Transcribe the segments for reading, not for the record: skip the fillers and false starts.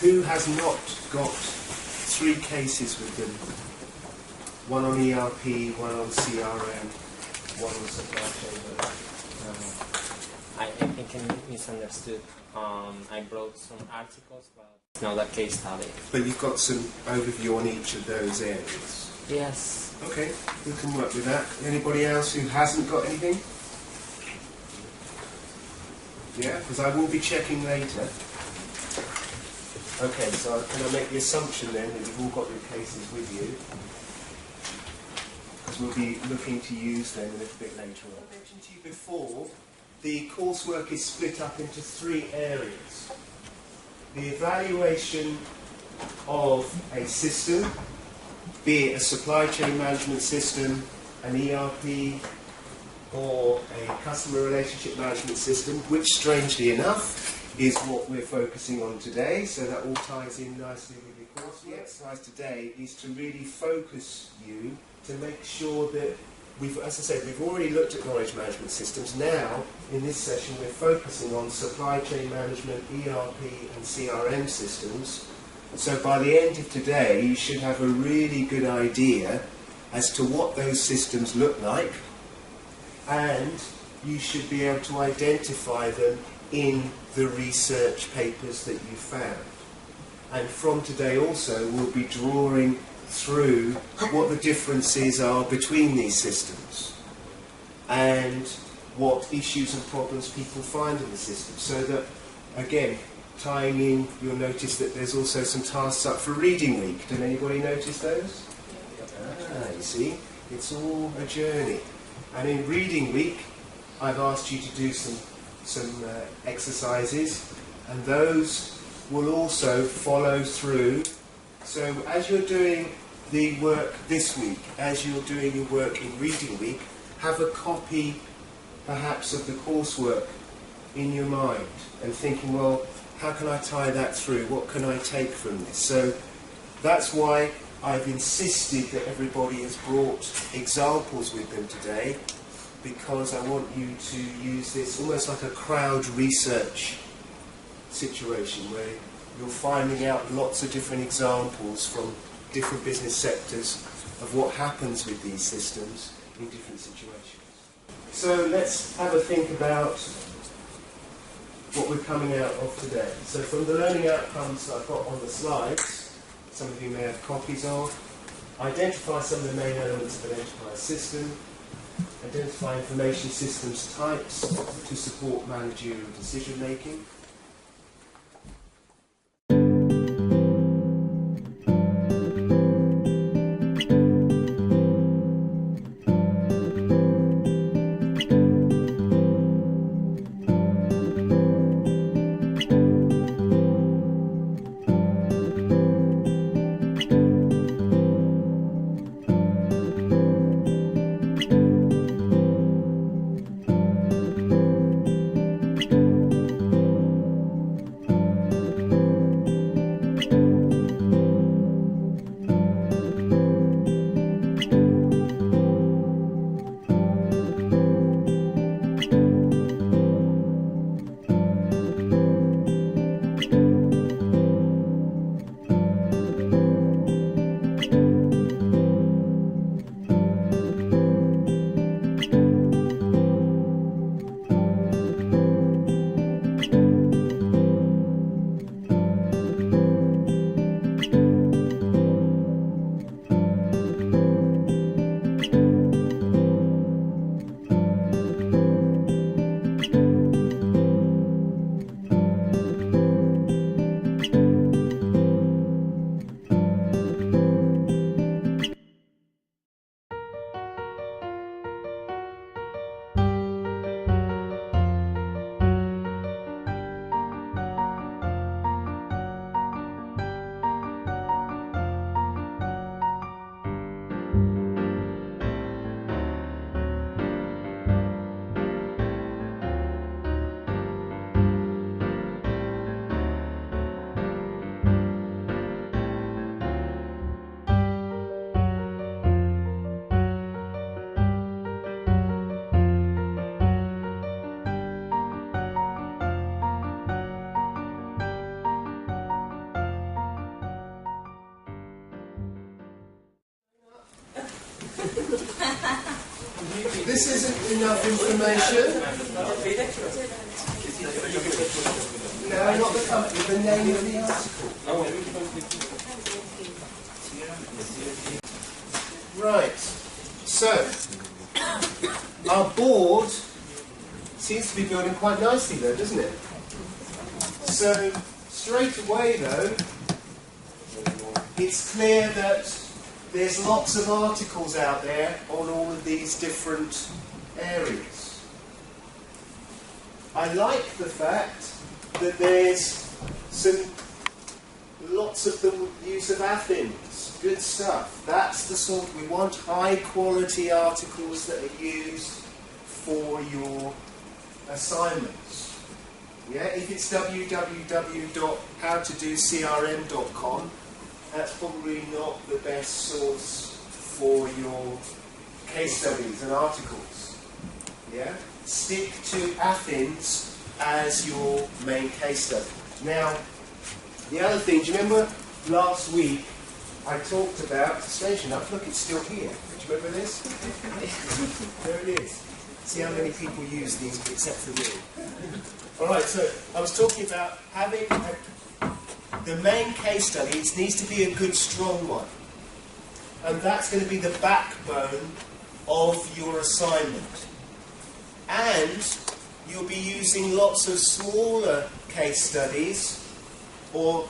Who has not got 3 cases with them? One on ERP, one on CRM, one on supply chain. I think I misunderstood. I brought some articles, but it's not a case study. But you've got some overview on each of those areas. Yes. Okay, we can work with that. Anybody else who hasn't got anything? Yeah, because I will be checking later. Okay, so can I make the assumption then that you've all got your cases with you? Because we'll be looking to use them a little bit later on. I mentioned to you before, the coursework is split up into 3 areas. The evaluation of a system, be it a supply chain management system, an ERP, or a customer relationship management system, which strangely enough is what we're focusing on today, so that all ties in nicely with your course. The exercise today is to really focus you to make sure that as I said, we've already looked at knowledge management systems. Now, in this session, we're focusing on supply chain management, ERP and CRM systems. So by the end of today, you should have a really good idea as to what those systems look like, and you should be able to identify them in the research papers that you found. And from today also, we'll be drawing through what the differences are between these systems and what issues and problems people find in the system. So that, again, tying in, you'll notice that there's also some tasks up for reading week. Did anybody notice those? You see, it's all a journey. And in reading week, I've asked you to do some exercises, and those will also follow through. So as you're doing the work this week, as you're doing your work in reading week, have a copy perhaps of the coursework in your mind and thinking, well, how can I tie that through? What can I take from this? So that's why I've insisted that everybody has brought examples with them today, because I want you to use this almost like a crowd research situation where you're finding out lots of different examples from different business sectors of what happens with these systems in different situations. So let's have a think about what we're coming out of today. So from the learning outcomes that I've got on the slides, some of you may have copies of, identify some of the main elements of an enterprise system, identify information systems types to support managerial decision making, this isn't enough information. No, not the company, the name of the article. Right, so our board seems to be building quite nicely though, doesn't it? So straight away though, it's clear that there's lots of articles out there on all of these different areas. I like the fact that there's lots of the use of Athens. Good stuff. That's the sort we want, high quality articles that are used for your assignments. Yeah, if it's www.howtodocrm.com, that's probably not the best source for your case studies and articles. Yeah? Stick to Athens as your main case study. Now, the other thing, do you remember last week I talked about, strange enough, look, it's still here. Do you remember this? There it is. See how many people use these except for me. Alright, so I was talking about having the main case study. It needs to be a good, strong one. And that's going to be the backbone of your assignment. And you'll be using lots of smaller case studies or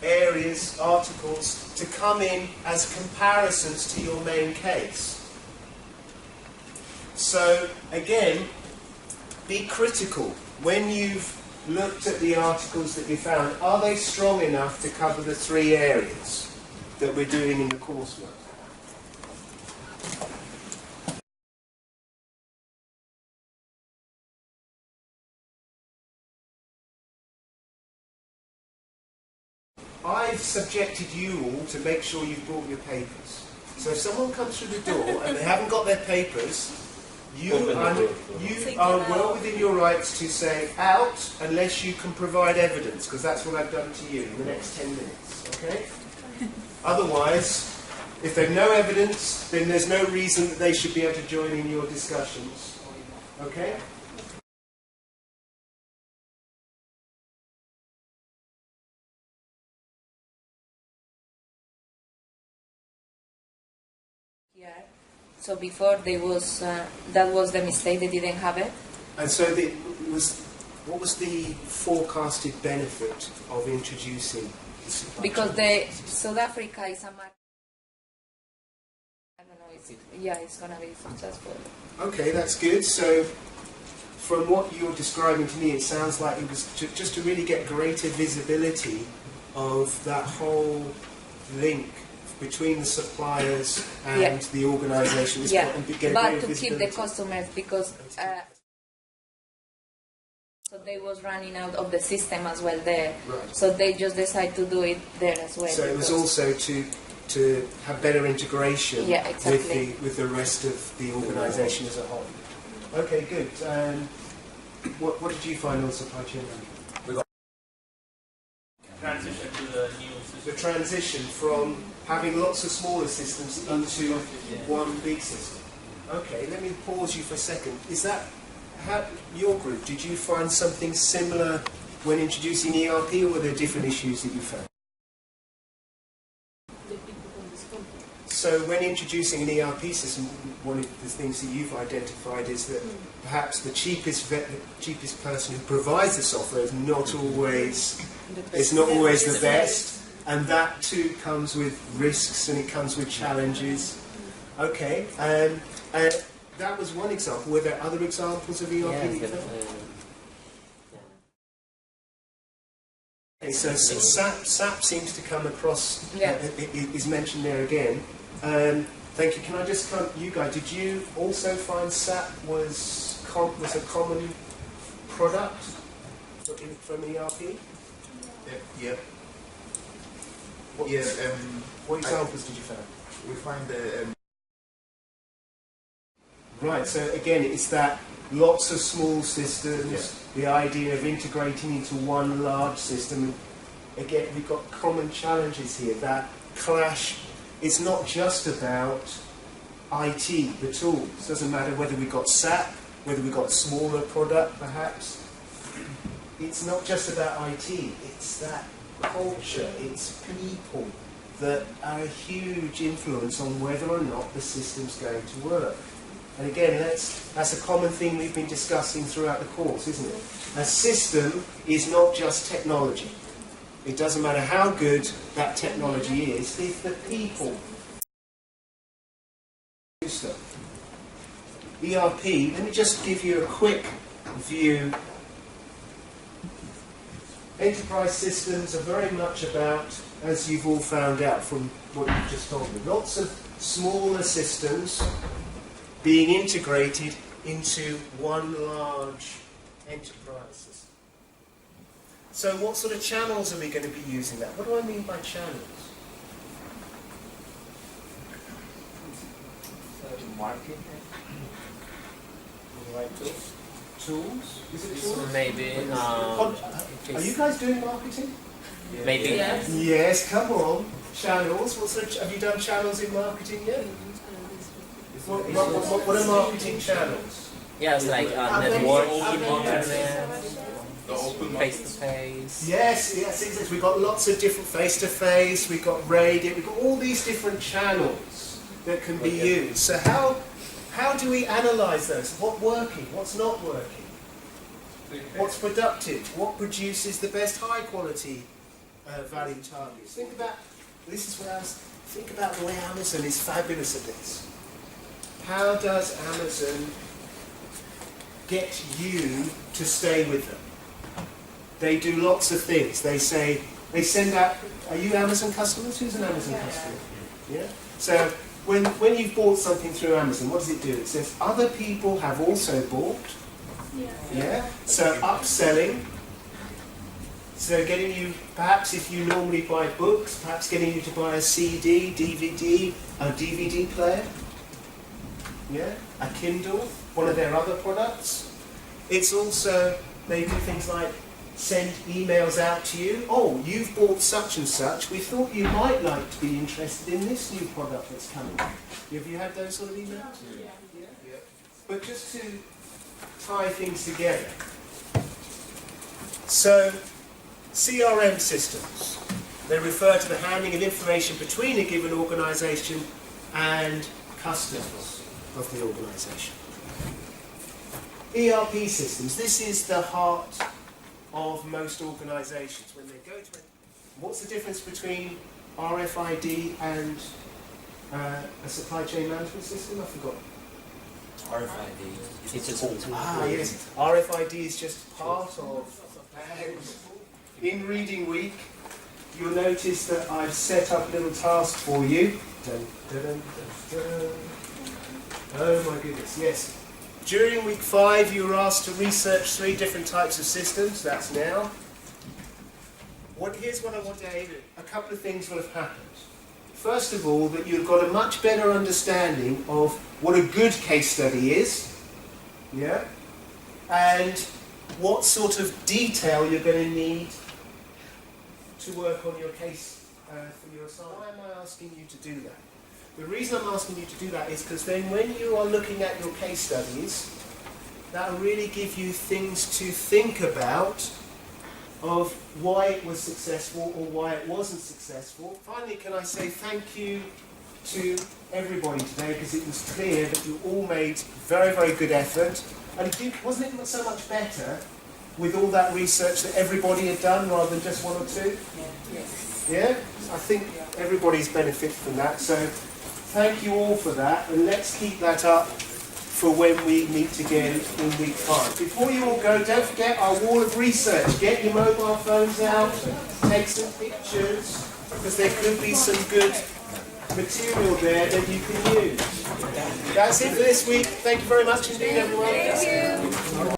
areas, articles, to come in as comparisons to your main case. So, again, be critical. When you've looked at the articles that you found, are they strong enough to cover the three areas that we're doing in the coursework? I've subjected you all to make sure you've brought your papers. So if someone comes through the door and they haven't got their papers, you are well within your rights to say out unless you can provide evidence, because that's what I've done to you in the next 10 minutes. Okay? Otherwise, if they've no evidence, then there's no reason that they should be able to join in your discussions. Okay? Yeah. So before there was that was the mistake, they didn't have it. And so what was the forecasted benefit of introducing the supply Because chain? South Africa is a market. I don't know. It's gonna be successful. Okay, that's good. So from what you're describing to me, it sounds like it was just to really get greater visibility of that whole link between the suppliers and the organisation. Yeah, but to keep the customers, because so they was running out of the system as well there. Right. So they just decided to do it there as well. So it was also to have better integration with the rest of the organisation as a whole. Okay, good. What did you find on supply chain management? Transition to the new system. The transition from having lots of smaller systems into one big system. Okay, let me pause you for a second. Is that your group? Did you find something similar when introducing ERP, or were there different issues that you found? So when introducing an ERP system, one of the things that you've identified is that perhaps the cheapest person who provides the software is not always the best, and that too comes with risks and it comes with challenges. Okay, that was one example. Were there other examples of ERP? Okay, so SAP seems to come across. Is mentioned there again. Thank you. Can I just come, you guys, did you also find SAP was a common product from ERP? Yeah. What examples did you find? We find the... Right, so again, it's that lots of small systems, the idea of integrating into one large system. Again, we've got common challenges here. That clash, it's not just about IT, the tools. Doesn't matter whether we got SAP, whether we got a smaller product perhaps. It's not just about IT, it's that culture, it's people that are a huge influence on whether or not the system's going to work. And again, that's a common thing we've been discussing throughout the course, isn't it? A system is not just technology. It doesn't matter how good that technology is, if the people do stuff. ERP, let me just give you a quick view. Enterprise systems are very much about, as you've all found out from what you've just told me, lots of smaller systems being integrated into one large enterprise system. So what sort of channels are we going to be using that? What do I mean by channels? Market. Right, tools? Tools? Is it So tools? maybe. Are you guys doing marketing? Maybe. Yes. Yes, come on. Channels. What sort of have you done channels in marketing yet? What are marketing channels? Yeah, it's like networking, internet, The open face to face. Yes, yes. We've got lots of different face-to-face. We've got radio. We've got all these different channels that can be used. So how do we analyse those? What's working? What's not working? What's productive? What produces the best high-quality value targets? Think about think about the way Amazon is fabulous at this. How does Amazon get you to stay with them? They do lots of things. They send out. Are you Amazon customers? Who's an Amazon customer? Yeah. So when you've bought something through Amazon, what does it do? It says other people have also bought. Yeah. So upselling. So getting you, perhaps if you normally buy books, perhaps getting you to buy a CD, DVD, a DVD player. Yeah. A Kindle, one of their other products. It's also, they do things like send emails out to you. Oh, you've bought such and such. We thought you might like to be interested in this new product that's coming. Have you had those sort of emails? Yeah. But just to tie things together. So, CRM systems. They refer to the handling of information between a given organisation and customers of the organisation. ERP systems. This is the heart of most organisations when they go to it. What's the difference between RFID and a supply chain management system? I forgot. RFID. It's just Yes. RFID is just part of. And in Reading Week, you'll notice that I've set up a little task for you. Dun, dun, dun, dun, dun. Oh my goodness, yes. During week 5, you were asked to research 3 different types of systems. That's now. Here's what I want to aim at. A couple of things will have happened. First of all, that you've got a much better understanding of what a good case study is. Yeah? And what sort of detail you're going to need to work on your case for your assignment. Why am I asking you to do that? The reason I'm asking you to do that is because then when you are looking at your case studies, that will really give you things to think about of why it was successful or why it wasn't successful. Finally, can I say thank you to everybody today, because it was clear that you all made very, very good effort. And wasn't it so much better with all that research that everybody had done rather than just 1 or 2? Yeah? I think everybody's benefited from that. So thank you all for that, and let's keep that up for when we meet again in week 5. Before you all go, don't forget our wall of research. Get your mobile phones out, take some pictures, because there could be some good material there that you can use. That's it for this week. Thank you very much indeed, everyone. Thank you.